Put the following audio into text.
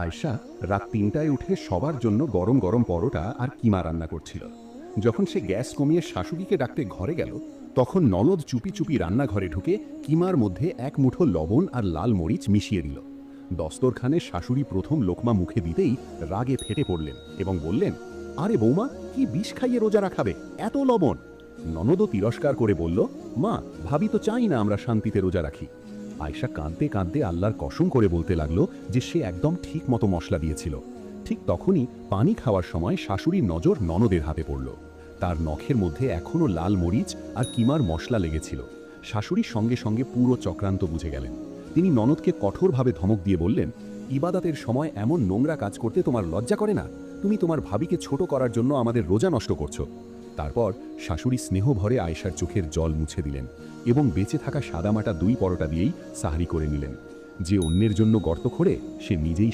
আয়েশা রাত ৩টায় উঠে সবার জন্য গরম গরম পরোটা আর কিমা রান্না করছিল। যখন সে গ্যাস কমিয়ে শাশুড়িকে ডাকতে ঘরে গেল, তখন ননদ চুপি চুপি রান্নাঘরে ঢুকে কিমার মধ্যে এক মুঠো লবণ আর লাল মরিচ মিশিয়ে দিল। দস্তরখানে শাশুড়ি প্রথম লোকমা মুখে দিতেই রাগে ফেটে পড়লেন এবং বললেন, আরে বৌমা, কি বিষ খাইয়ে রোজা রাখাবে, এত লবণ? ননদও তিরস্কার করে বলল, মা, ভাবি তো চাই না আমরা শান্তিতে রোজা রাখি। আয়েশা কাঁদতে কাঁদতে আল্লাহর কসম করে বলতে লাগলো যে সে একদম ঠিক মতো মশলা দিয়েছিল। ঠিক তখনই পানি খাওয়ার সময় শাশুড়ির নজর ননদের হাতে পড়ল। তার নখের মধ্যে এখনও লাল মরিচ আর কিমার মশলা লেগেছিল। শাশুড়ির সঙ্গে সঙ্গে পুরো চক্রান্ত বুঝে গেলেন। তিনি ননদকে কঠোরভাবে ধমক দিয়ে বললেন, ইবাদতের সময় এমন নোংরা কাজ করতে তোমার লজ্জা করে না? তুমি তোমার ভাবিকে ছোট করার জন্য আমাদের রোজা নষ্ট করছো। তারপর শাশুড়ি স্নেহ ভরে আয়েশার চোখের জল মুছে দিলেন এবং বেঁচে থাকা সাদামাটা 2 পরোটা দিয়েই সাহরি করে নিলেন। যে অন্যের জন্য গর্ত খোঁড়ে সে নিজেই